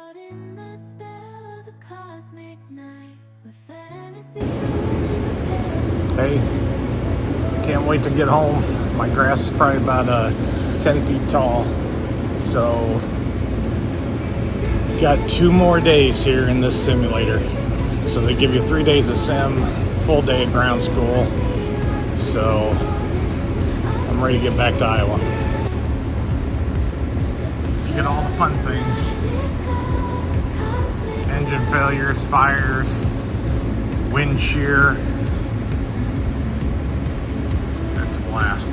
Hey, can't wait to get home. My grass is probably about 10 feet tall. So, got 2 more days here in this simulator. So they give you 3 days of sim, full day of ground school. So, I'm ready to get back to Iowa. You get all the fun things. Engine failures, fires, wind shear. That's a blast.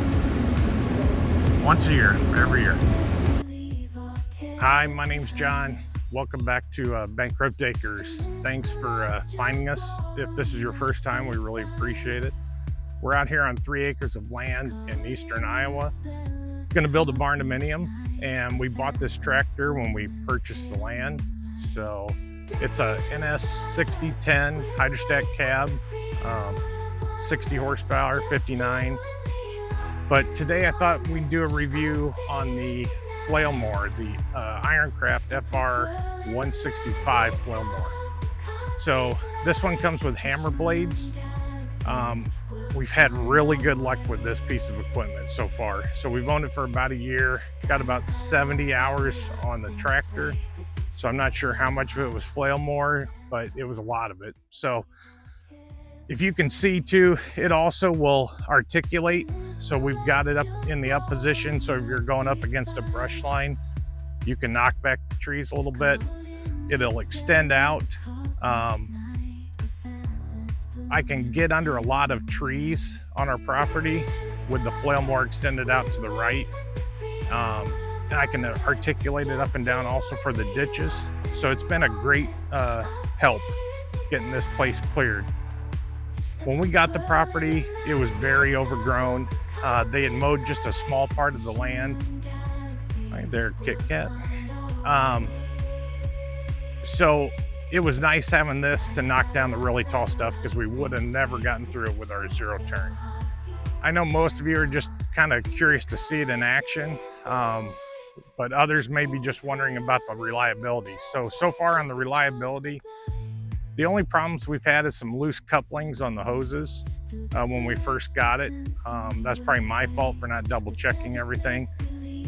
Once a year, every year. Hi, my name's John. Welcome back to Bankrupt Acres. Thanks for finding us. If this is your first time, we really appreciate it. We're out here on 3 acres of land in eastern Iowa. Going to build a barndominium, and we bought this tractor when we purchased the land. So it's a NS6010 hydrostack cab, 60 horsepower, 59. But today I thought we'd do a review on the Flail Mower, the IronCraft FR165 Flail Mower. So this one comes with hammer blades. We've had really good luck with this piece of equipment so far. So we've owned it for about a year, got about 70 hours on the tractor. So I'm not sure how much of it was Flail Mower, but it was a lot of it. So if you can see too, it also will articulate. So we've got it up in the up position. So if you're going up against a brush line, you can knock back the trees a little bit. It'll extend out. I can get under a lot of trees on our property with the Flail Mower extended out to the right. And I can articulate it up and down also for the ditches. So it's been a great help getting this place cleared. When we got the property, it was very overgrown. They had mowed just a small part of the land. Right there, Kit Kat. So it was nice having this to knock down the really tall stuff because we would have never gotten through it with our zero turn. I know most of you are just kind of curious to see it in action, but others may be just wondering about the reliability. So far on the reliability, the only problems we've had is some loose couplings on the hoses when we first got it. That's probably my fault for not double checking everything.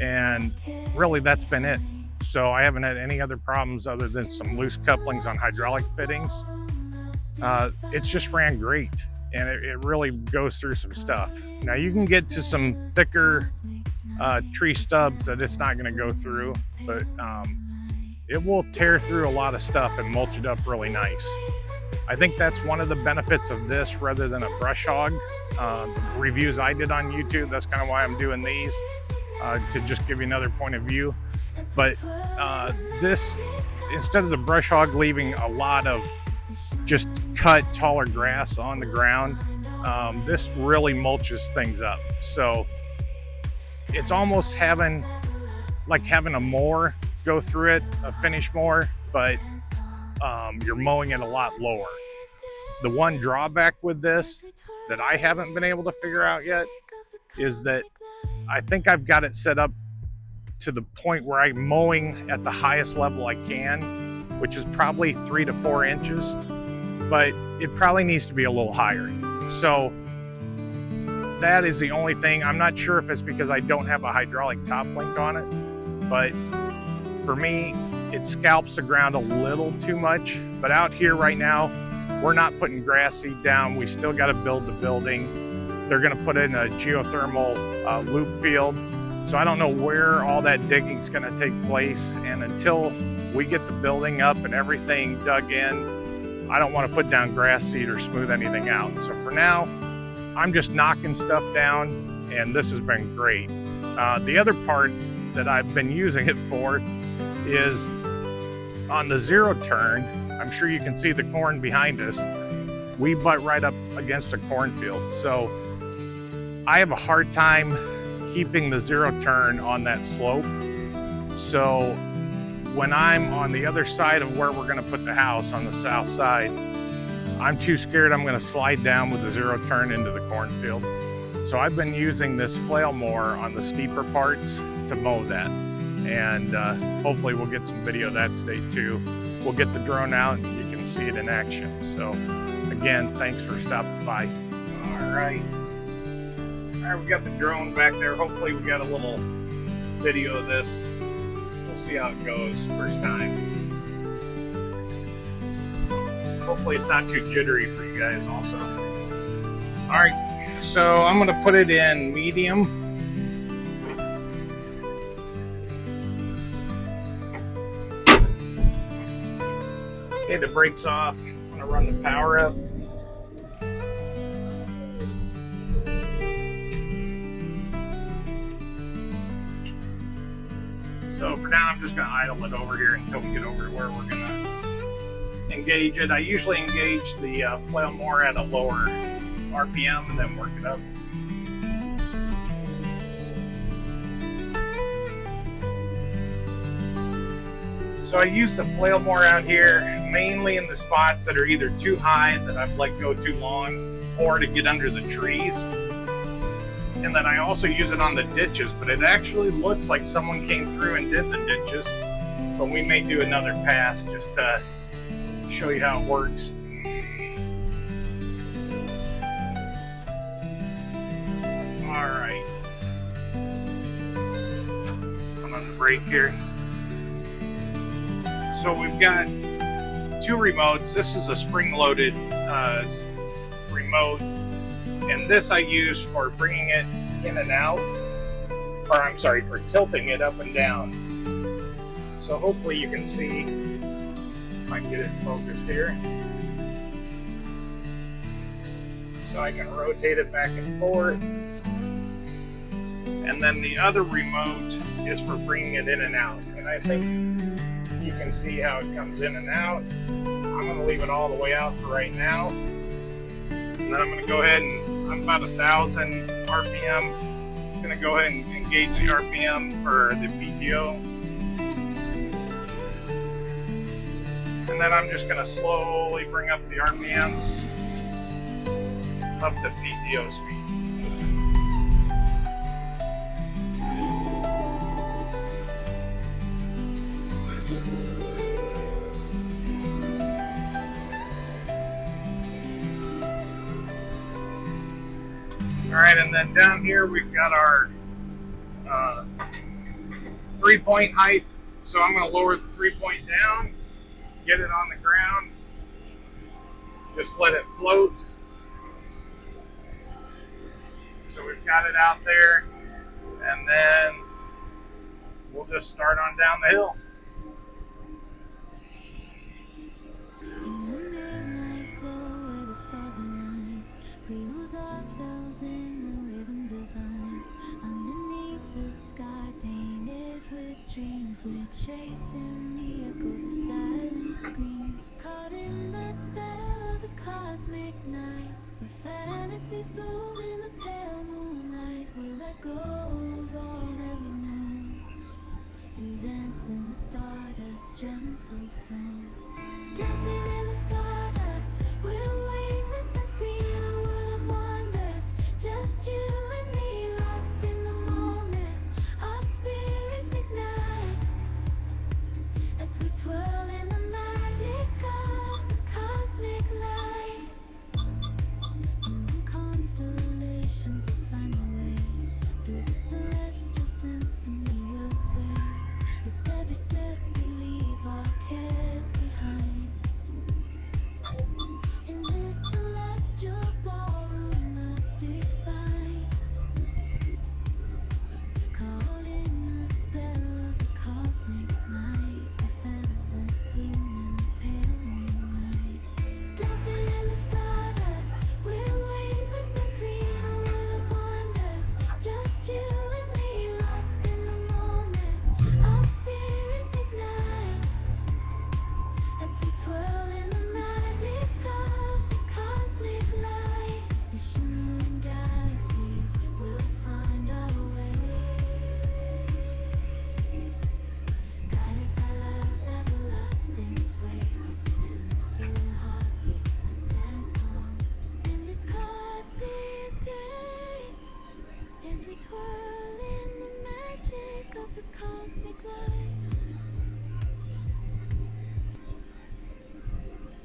And really that's been it. So I haven't had any other problems other than some loose couplings on hydraulic fittings. It's just ran great, and it really goes through some stuff. Now you can get to some thicker tree stubs that it's not going to go through, but it will tear through a lot of stuff and mulch it up really nice. I think that's one of the benefits of this rather than a brush hog. The reviews I did on YouTube, that's kind of why I'm doing these, to just give you another point of view. But this, instead of the brush hog leaving a lot of just cut taller grass on the ground, this really mulches things up. So it's almost like having a mower go through it, a finish mower, but you're mowing it a lot lower. The one drawback with this that I haven't been able to figure out yet is that I think I've got it set up to the point where I'm mowing at the highest level I can, which is probably 3 to 4 inches, but it probably needs to be a little higher. So that is the only thing. I'm not sure if it's because I don't have a hydraulic top link on it, but for me, it scalps the ground a little too much. But out here right now, we're not putting grass seed down. We still got to build the building. They're going to put in a geothermal loop field. So I don't know where all that digging is going to take place. And until we get the building up and everything dug in, I don't want to put down grass seed or smooth anything out. So for now, I'm just knocking stuff down, and this has been great. The other part that I've been using it for is on the zero turn. I'm sure you can see the corn behind us. We butt right up against a cornfield. So I have a hard time keeping the zero turn on that slope. So when I'm on the other side of where we're going to put the house on the south side, I'm too scared I'm going to slide down with the zero turn into the cornfield. So I've been using this Flail Mower on the steeper parts to mow that. and hopefully we'll get some video of that today too. We'll get the drone out and you can see it in action. So again, thanks for stopping by. All right, we got the drone back there. Hopefully we got a little video of this. We'll see how it goes first time. Hopefully it's not too jittery for you guys also. All right, so I'm gonna put it in medium. Okay, the brake's off. I'm gonna run the power up. So for now, I'm just gonna idle it over here until we get over to where we're gonna engage it. I usually engage the Flail Mower at a lower RPM and then work it up. So I use the Flail Mower out here mainly in the spots that are either too high that I've let go too long, or to get under the trees. And then I also use it on the ditches, but it actually looks like someone came through and did the ditches. But we may do another pass just to show you how it works. All right. I'm on the brake here. So we've got two remotes. This is a spring-loaded remote, and this I use for bringing it in and out, or I'm sorry, for tilting it up and down. So hopefully you can see, if I can get it focused here. So I can rotate it back and forth. And then the other remote is for bringing it in and out. And I think you can see how it comes in and out. I'm going to leave it all the way out for right now. And then I'm going to go ahead and, I'm about 1,000 RPM. I'm going to go ahead and engage the RPM for the PTO. And then I'm just going to slowly bring up the RPMs up to PTO speed. All right, and then down here we've got our 3-point height. So I'm going to lower the 3-point down, get it on the ground, just let it float. So we've got it out there, and then we'll just start on down the hill. In the midnight glow where the stars align, we lose ourselves in the rhythm divine. Underneath the sky painted with dreams, we're chasing the echoes of silent screams. Caught in the spell of the cosmic night, where fantasies bloom in the pale moonlight. We let go of all that we know and dance in the stardust, gentle flow. Dancing in the stardust, we're weightless and free in a world of wonders. Just you and me, lost in the moment. Our spirits ignite as we twirl in the magic of the cosmic light. And the constellations will find a way through the celestial symphony. We'll sway with every step we leave our cares behind.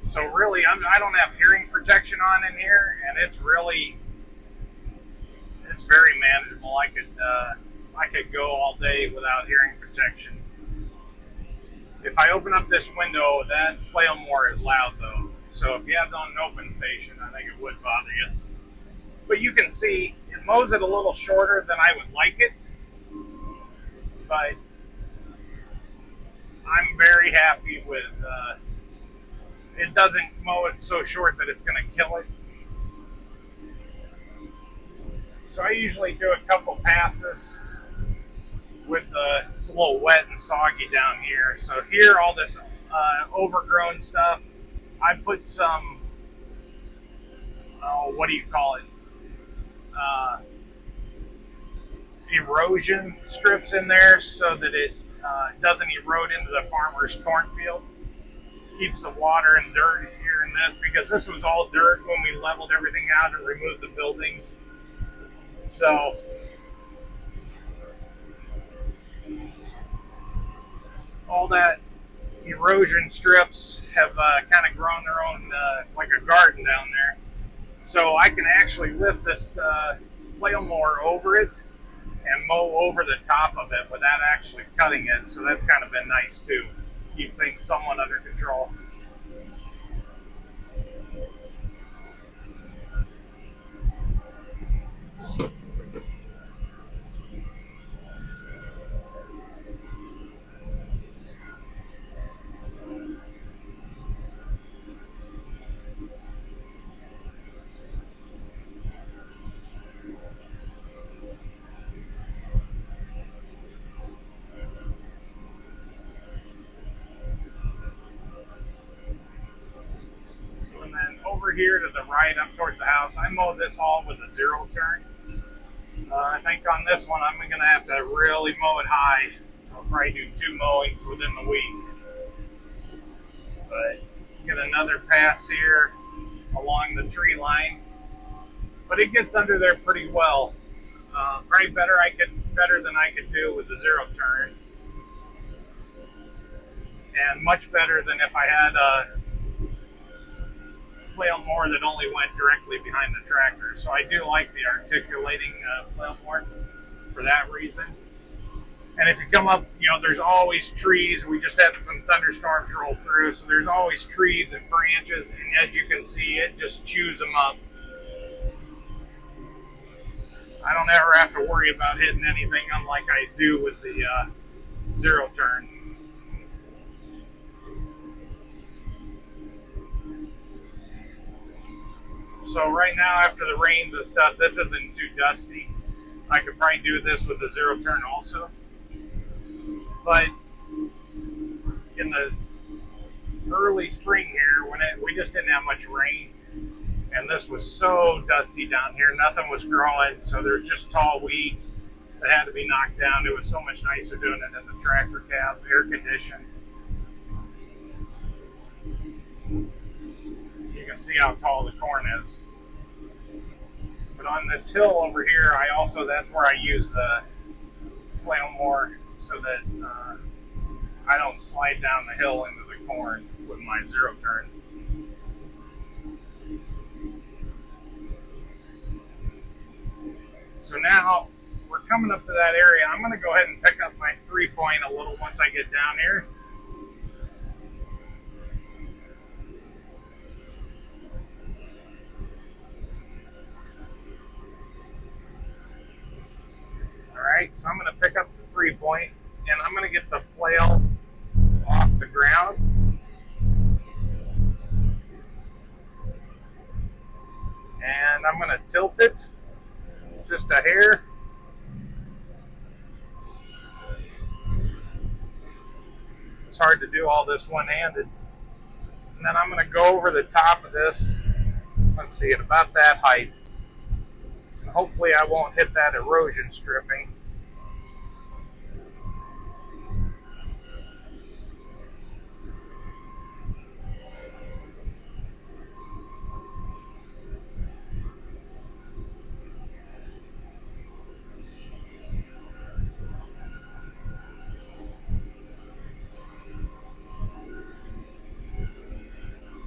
So really, I don't have hearing protection on in here, and it's very manageable. I could go all day without hearing protection. If I open up this window, that flail mower is loud though. So if you have it on an open station, I think it would bother you. But you can see it mows it a little shorter than I would like it. But I'm very happy with it doesn't mow it so short that it's going to kill it. So I usually do a couple passes with it's a little wet and soggy down here. So here, all this overgrown stuff, I put some, oh, what do you call it? Erosion strips in there so that it doesn't erode into the farmer's cornfield. Keeps the water and dirt here in this, because this was all dirt when we leveled everything out and removed the buildings. So all that erosion strips have kind of grown their own, it's like a garden down there. So I can actually lift this flail mower over it and mow over the top of it without actually cutting it. So that's kind of been nice too. Keep things somewhat under control. So, and then over here to the right up towards the house, I mow this all with a zero turn. I think on this one I'm going to have to really mow it high. So I'll probably do 2 mowings within the week. But get another pass here along the tree line. But it gets under there pretty well. Probably better than I could do with the zero turn. And much better than if I had a flail mower that only went directly behind the tractor. So I do like the articulating flail mower for that reason. And if you come up, there's always trees. We just had some thunderstorms roll through, so there's always trees and branches, and as you can see, it just chews them up. I don't ever have to worry about hitting anything, unlike I do with the zero turn. So right now, after the rains and stuff, this isn't too dusty. I could probably do this with the zero turn also. But in the early spring here, when we just didn't have much rain, and this was so dusty down here, nothing was growing, so there's just tall weeds that had to be knocked down. It was so much nicer doing it in the tractor cab, air conditioned. You can see how tall the corn is. But on this hill over here, that's where I use the flail mower so that I don't slide down the hill into the corn with my zero turn. So now we're coming up to that area. I'm going to go ahead and pick up my 3-point a little once I get down here. Alright, so I'm going to pick up the 3-point, and I'm going to get the flail off the ground. And I'm going to tilt it just a hair. It's hard to do all this one-handed. And then I'm going to go over the top of this, let's see, at about that height. And hopefully I won't hit that erosion stripping.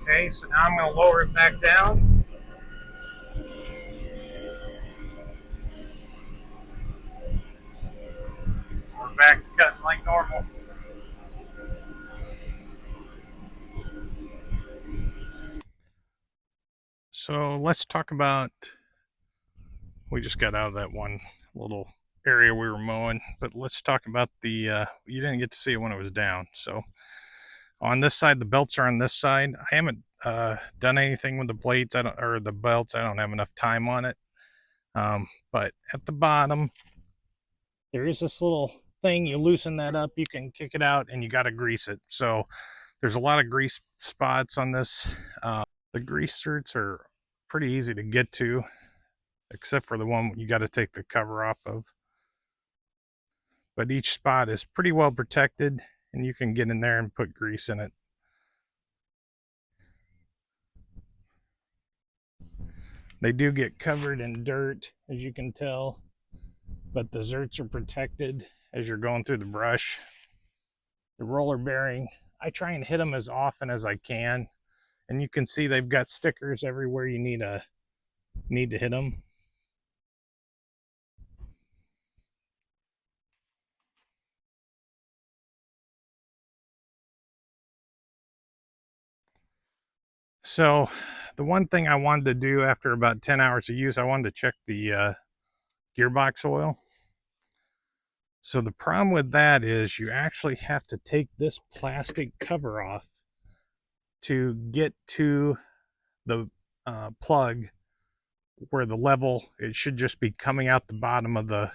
Okay, so now I'm going to lower it back down. We're back to cutting like normal. So let's talk about, we just got out of that one little area we were mowing, but let's talk about the, you didn't get to see it when it was down. So on this side, the belts are on this side. I haven't done anything with the plates, or the belts. I don't have enough time on it. But at the bottom, there is this little thing. You loosen that up, you can kick it out, and you got to grease it. So there's a lot of grease spots on this. The grease zerks are pretty easy to get to, except for the one you got to take the cover off of. But each spot is pretty well protected, and you can get in there and put grease in it. They do get covered in dirt, as you can tell, but the zerks are protected as you're going through the brush. The roller bearing, I try and hit them as often as I can, and you can see they've got stickers everywhere you need to hit them. So the one thing I wanted to do after about 10 hours of use, I wanted to check the gearbox oil. So the problem with that is you actually have to take this plastic cover off to get to the plug where the level, it should just be coming out the bottom of the,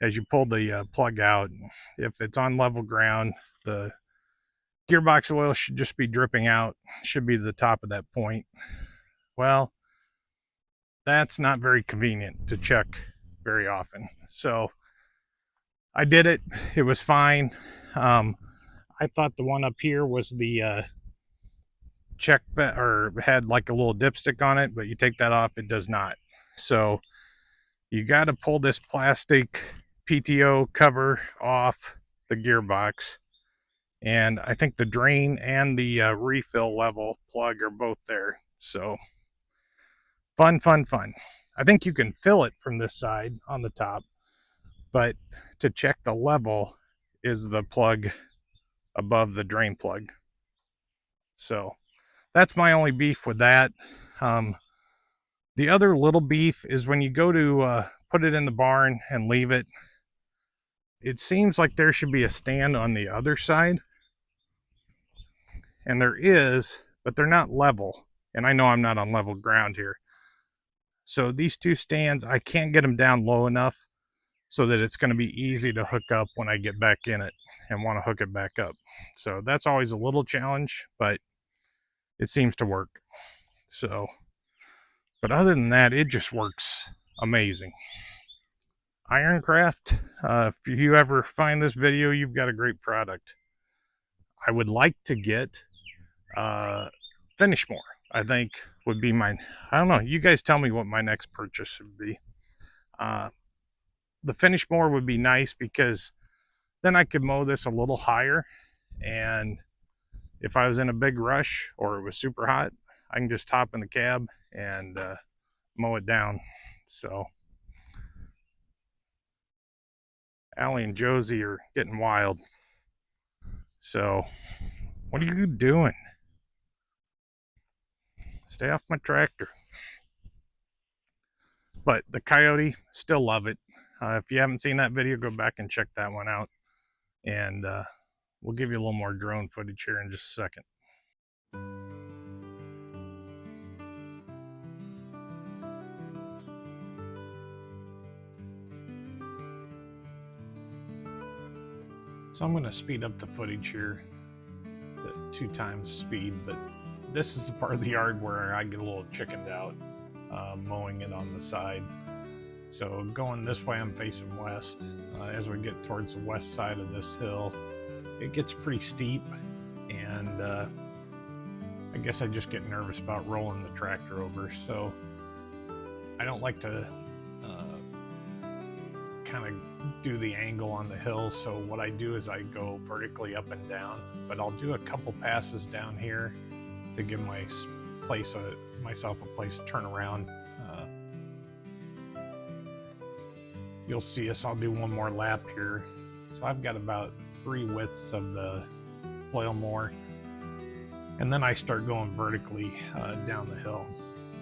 as you pull the plug out. If it's on level ground, the gearbox oil should just be dripping out, should be the top of that point. Well, that's not very convenient to check very often. So I did it. It was fine. I thought the one up here was the check, or had like a little dipstick on it, but you take that off, it does not. So you got to pull this plastic PTO cover off the gearbox. And I think the drain and the refill level plug are both there. So fun. I think you can fill it from this side on the top, but to check the level is the plug above the drain plug. So that's my only beef with that. The other little beef is when you go to put it in the barn and leave it, it seems like there should be a stand on the other side. And there is, but they're not level. And I know I'm not on level ground here. So these two stands, I can't get them down low enough so that it's going to be easy to hook up when I get back in it and want to hook it back up. So that's always a little challenge, but it seems to work. So, but other than that, it just works amazing. IronCraft, if you ever find this video, you've got a great product. I would like to get Finish More, I think would be mine. I don't know. You guys tell me what my next purchase would be. The Finish More would be nice because then I could mow this a little higher. And if I was in a big rush or it was super hot, I can just hop in the cab and mow it down. So Allie and Josie are getting wild. So what are you doing? Stay off my tractor. But the Kioti, still love it. If you haven't seen that video, go back and check that one out. And we'll give you a little more drone footage here in just a second. So I'm going to speed up the footage here to 2 times speed, but this is the part of the yard where I get a little chickened out, mowing it on the side. So going this way, I'm facing west. As we get towards the west side of this hill, it gets pretty steep, and I guess I just get nervous about rolling the tractor over. So I don't like to kind of do the angle on the hill. So what I do is I go vertically up and down, but I'll do a couple passes down here to give myself a place to turn around. You'll see us. I'll do one more lap here. So I've got about 3 widths of the flail mower, and then I start going vertically down the hill.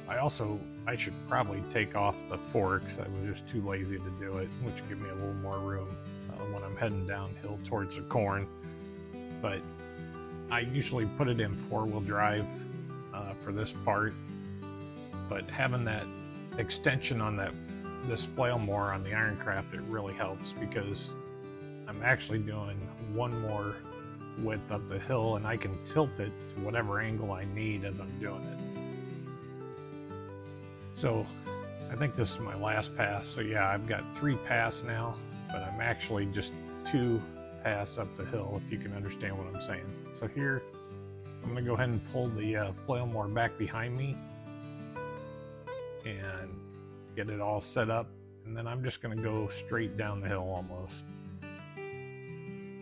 I should probably take off the forks. I was just too lazy to do it, which would give me a little more room when I'm heading downhill towards the corn. But I usually put it in 4-wheel drive for this part, but having that extension on this flail mower on the IronCraft, it really helps, because I'm actually doing one more width up the hill, and I can tilt it to whatever angle I need as I'm doing it. So I think this is my last pass. So yeah, I've got 3 pass now, but I'm actually just 2 pass up the hill, if you can understand what I'm saying. So here, I'm gonna go ahead and pull the flail mower back behind me and get it all set up, and then I'm just gonna go straight down the hill almost.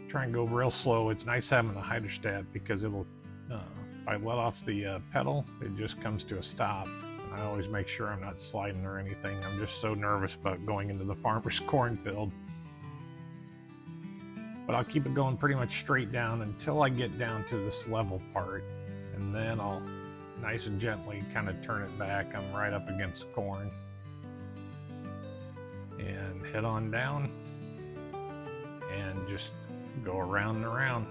Try and go real slow. It's nice having the hydrostat, because it'll, if I let off the pedal, it just comes to a stop. And I always make sure I'm not sliding or anything. I'm just so nervous about going into the farmer's cornfield. But I'll keep it going pretty much straight down until I get down to this level part, and then I'll nice and gently kind of turn it back. I'm right up against the corn, and head on down and just go around and around.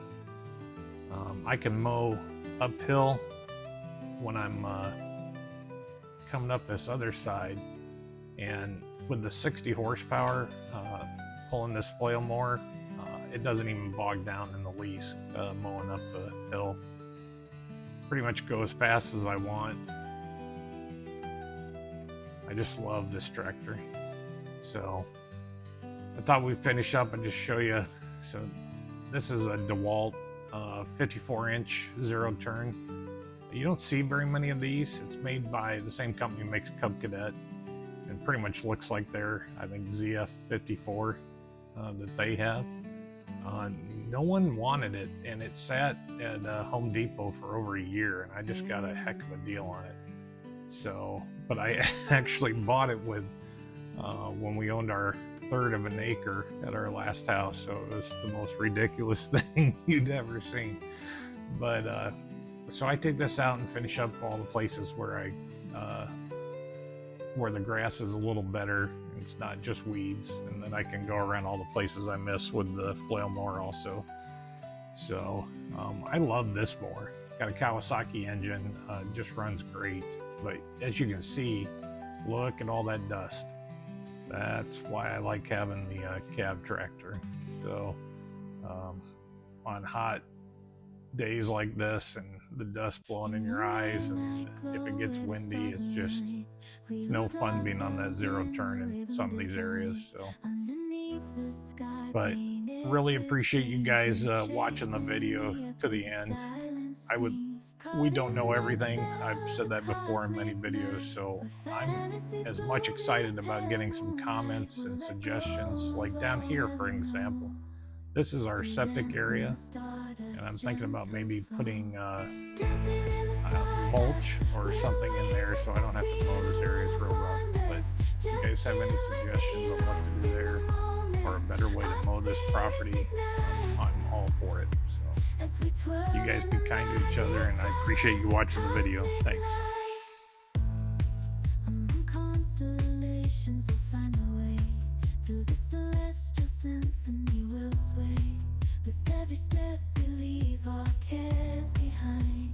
I can mow uphill when I'm coming up this other side, and with the 60 horsepower pulling this flail mower, it doesn't even bog down in the least mowing up the hill. Pretty much go as fast as I want. I just love this tractor. So I thought we'd finish up and just show you. So this is a DeWalt 54-inch zero turn. You don't see very many of these. It's made by the same company that makes Cub Cadet, and pretty much looks like their, I think, ZF54 that they have. No one wanted it, and it sat at Home Depot for over a year, and I just got a heck of a deal on it. So, but I actually bought it with when we owned our 1/3 of an acre at our last house, so it was the most ridiculous thing you'd ever seen. But so I take this out and finish up all the places where where the grass is a little better, it's not just weeds, and then I can go around all the places I miss with the flail mower also. So I love this mower. It's got a Kawasaki engine, just runs great. But as you can see, look at all that dust. That's why I like having the cab tractor. So on hot days like this and the dust blowing in your eyes, and if it gets windy, it's just no fun being on that zero turn in some of these areas. So, but really appreciate you guys watching the video to the end. We don't know everything. I've said that before in many videos, so I'm as much excited about getting some comments and suggestions. Like down here, for example, this is our septic area, and I'm thinking about maybe putting mulch or something in there so I don't have to mow this area. It's real rough. But if you guys have any suggestions on what to do there, or a better way to mow this property, I'm all for it. So you guys be kind to each other, and I appreciate you watching the video. Thanks. Among constellations we'll find our way. Through the celestial symphony we'll sway. With every step we leave our cares behind.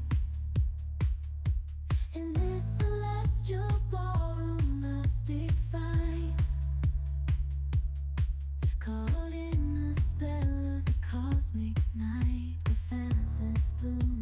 In this celestial ballroom love's defined. Caught in the spell of the cosmic night, where fantasies bloom.